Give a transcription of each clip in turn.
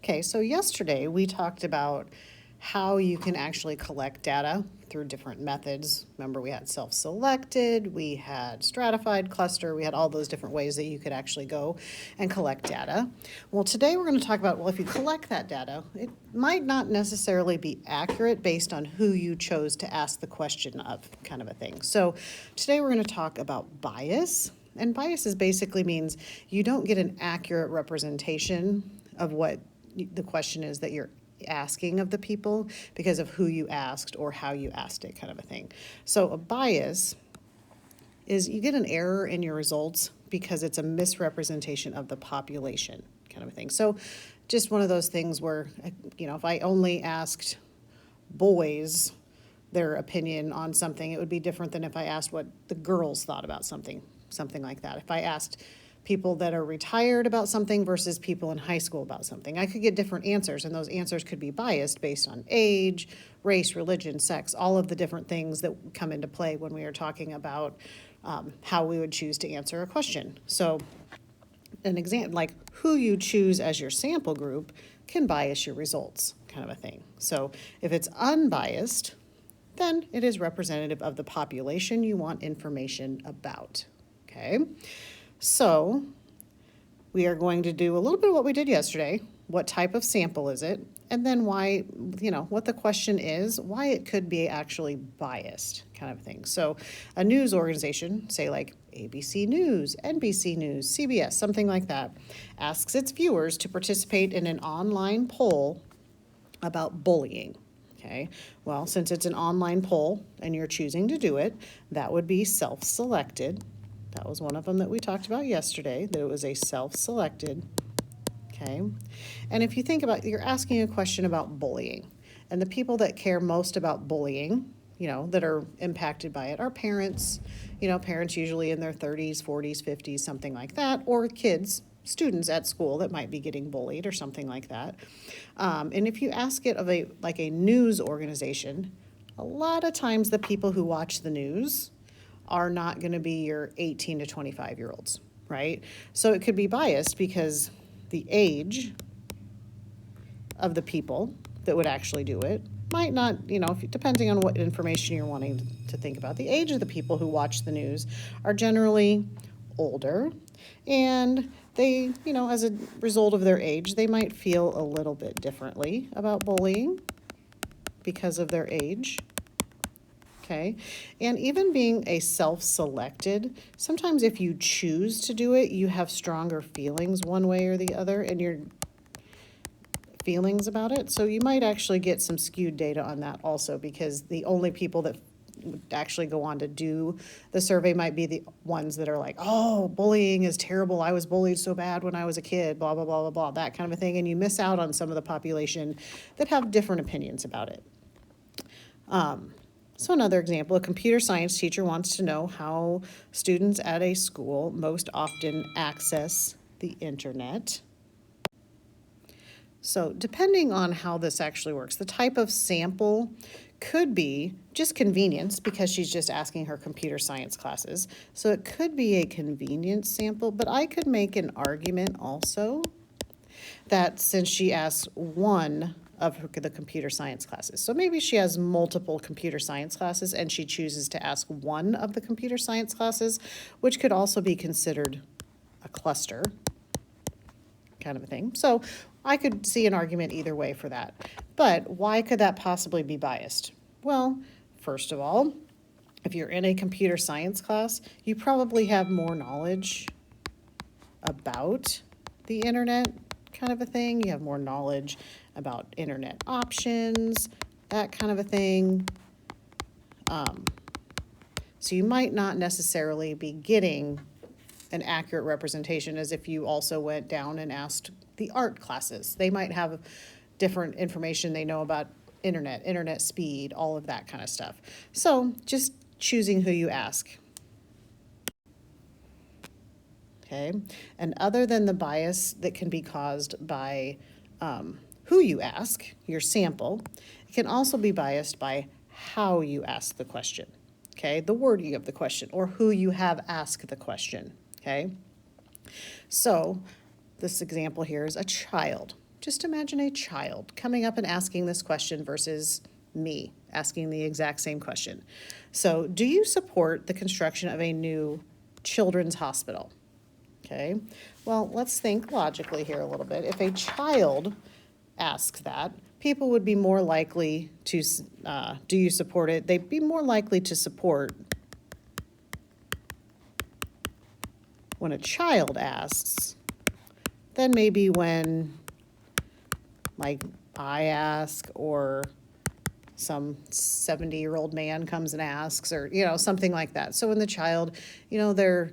Okay, so yesterday we talked about how you can actually collect data through different methods. Remember, we had self-selected, we had stratified, cluster, we had all those different ways that you could actually go and collect data. Well, today we're going to talk about, well, if you collect that data, it might not necessarily be accurate based on who you chose to ask the question of, kind of a thing. So today we're going to talk about bias. And bias basically means you don't get an accurate representation of what the question is that you're asking of the people because of who you asked or how you asked it, kind of a thing. So a bias is you get an error in your results because it's a misrepresentation of the population, kind of a thing. So just one of those things where, if I only asked boys their opinion on something, it would be different than if I asked what the girls thought about something like that. If I asked people that are retired about something versus people in high school about something, I could get different answers, and those answers could be biased based on age, race, religion, sex, all of the different things that come into play when we are talking about how we would choose to answer a question. So an example, like who you choose as your sample group can bias your results, kind of a thing. So if it's unbiased, then it is representative of the population you want information about. Okay, so we are going to do a little bit of what we did yesterday. What type of sample is it? And then why, what the question is, why it could be actually biased, kind of thing. So a news organization, say like ABC News, NBC News, CBS, something like that, asks its viewers to participate in an online poll about bullying. Okay, well, since it's an online poll and you're choosing to do it, that would be self-selected. That was one of them that we talked about yesterday, that it was a self-selected. Okay, and if you think about, you're asking a question about bullying, and the people that care most about bullying, that are impacted by it are parents, parents usually in their 30s, 40s, 50s, something like that, or kids, students at school that might be getting bullied or something like that. And if you ask it of a news organization, a lot of times the people who watch the news are not going to be your 18 to 25-year-olds, right? So it could be biased because the age of the people that would actually do it might not, depending on what information you're wanting to think about, the age of the people who watch the news are generally older, and they, as a result of their age, they might feel a little bit differently about bullying because of their age. Okay, and even being a self-selected, sometimes if you choose to do it, you have stronger feelings one way or the other, and your feelings about it. So you might actually get some skewed data on that also, because the only people that would actually go on to do the survey might be the ones that are like, oh, bullying is terrible. I was bullied so bad when I was a kid, blah, blah, blah, blah, blah, that kind of a thing. And you miss out on some of the population that have different opinions about it. So another example, a computer science teacher wants to know how students at a school most often access the internet. So depending on how this actually works, the type of sample could be just convenience, because she's just asking her computer science classes. So it could be a convenience sample, but I could make an argument also that since she asks one of the computer science classes, so maybe she has multiple computer science classes and she chooses to ask one of the computer science classes, which could also be considered a cluster, kind of a thing. So I could see an argument either way for that. But why could that possibly be biased? Well, first of all, if you're in a computer science class, you probably have more knowledge about the internet, kind of a thing. You have more knowledge about internet options, that kind of a thing. So you might not necessarily be getting an accurate representation as if you also went down and asked the art classes. They might have different information they know about internet speed, all of that kind of stuff. So just choosing who you ask. Okay, and other than the bias that can be caused by who you ask, your sample, it can also be biased by how you ask the question, okay? The wording of the question, or who you have asked the question, okay? So this example here is a child. just imagine a child coming up and asking this question versus me asking the exact same question. So, do you support the construction of a new children's hospital? Okay, well, let's think logically here a little bit. If a child asks that, people would be more likely to, do you support it? They'd be more likely to support when a child asks than maybe when, like, I ask or some 70-year-old man comes and asks, or, something like that. So when the child, they're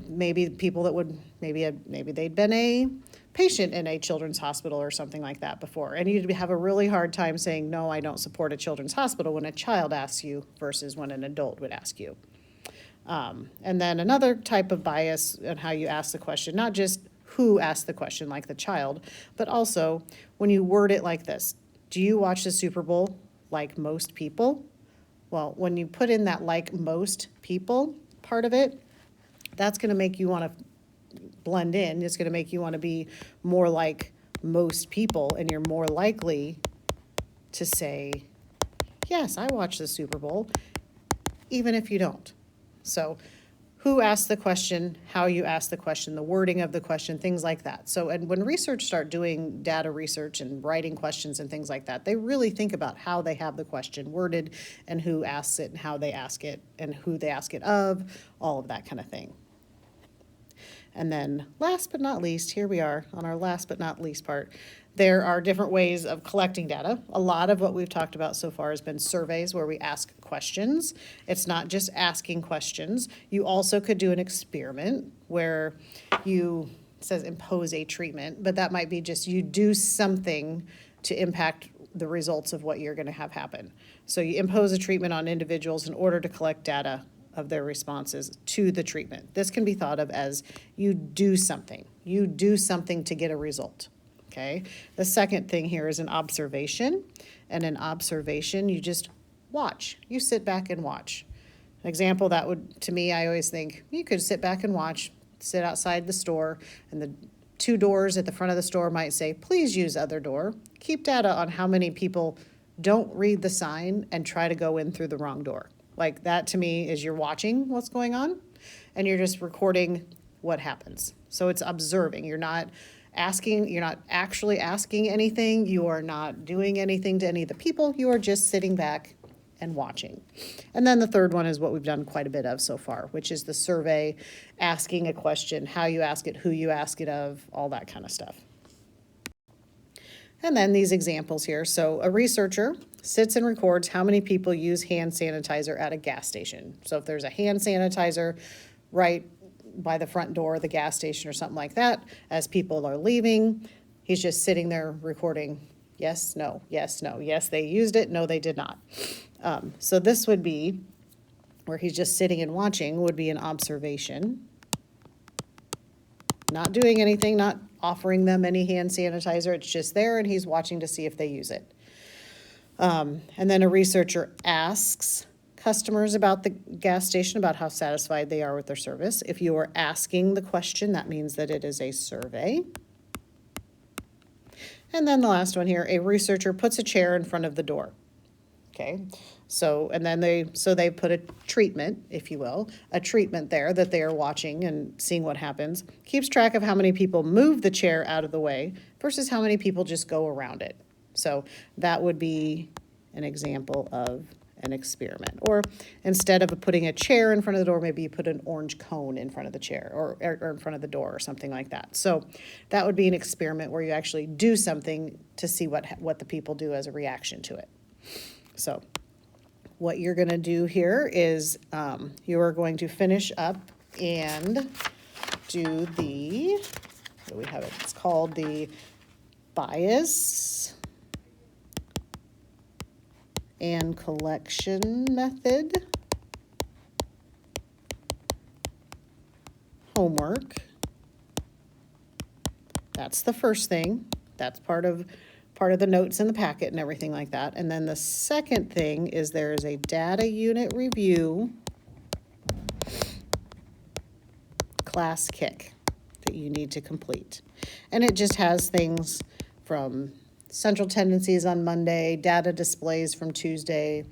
maybe people that would, maybe they'd been a patient in a children's hospital or something like that before. And you'd have a really hard time saying, no, I don't support a children's hospital when a child asks you versus when an adult would ask you. And then another type of bias in how you ask the question, not just who asked the question, like the child, but also when you word it like this. Do you watch the Super Bowl like most people? Well, when you put in that like most people part of it, that's going to make you want to blend in. It's going to make you want to be more like most people, and you're more likely to say, yes, I watch the Super Bowl, even if you don't. So who asked the question, how you ask the question, the wording of the question, things like that. So, and when research start doing data research and writing questions and things like that, they really think about how they have the question worded and who asks it and how they ask it and who they ask it of, all of that kind of thing. And then last but not least, here we are on our last but not least part. There are different ways of collecting data. A lot of what we've talked about so far has been surveys where we ask questions. It's not just asking questions. You also could do an experiment where it says impose a treatment, but that might be just you do something to impact the results of what you're going to have happen. So you impose a treatment on individuals in order to collect data of their responses to the treatment. This can be thought of as you do something. You do something to get a result. Okay. The second thing here is an observation. And an observation, you just watch. You sit back and watch. An example that would, to me, I always think you could sit back and watch, sit outside the store, and the two doors at the front of the store might say, please use other door. Keep data on how many people don't read the sign and try to go in through the wrong door. Like that to me is you're watching what's going on and you're just recording what happens. So it's observing. You're not actually asking anything. You are not doing anything to any of the people. You are just sitting back and watching. And then the third one is what we've done quite a bit of so far, which is the survey, asking a question, how you ask it, who you ask it of, all that kind of stuff. And then these examples here. So a researcher sits and records how many people use hand sanitizer at a gas station. So if there's a hand sanitizer right by the front door of the gas station or something like that, as people are leaving, he's just sitting there recording, yes, no, yes, no, yes, they used it, no, they did not. So this would be, where he's just sitting and watching, would be an observation. Not doing anything, not offering them any hand sanitizer, it's just there and he's watching to see if they use it. And then a researcher asks customers about the gas station about how satisfied they are with their service. If you are asking the question, that means that it is a survey. And then the last one here, a researcher puts a chair in front of the door. Okay, so, and then they put a treatment, if you will, a treatment there that they are watching and seeing what happens, keeps track of how many people move the chair out of the way versus how many people just go around it. So that would be an example of an experiment. Or instead of putting a chair in front of the door, maybe you put an orange cone in front of the chair or in front of the door or something like that. So that would be an experiment where you actually do something to see what the people do as a reaction to it. So what you're going to do here is you are going to finish up and do the, what do we have it? It's called the bias and collection method homework. That's the first thing. That's part of the notes in the packet and everything like that. And then the second thing is there is a data unit review class kick that you need to complete. And it just has things from central tendencies on Monday, data displays from Tuesday,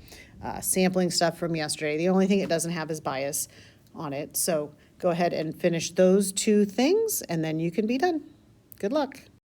sampling stuff from yesterday. The only thing it doesn't have is bias on it. So go ahead and finish those 2 things, and then you can be done. Good luck.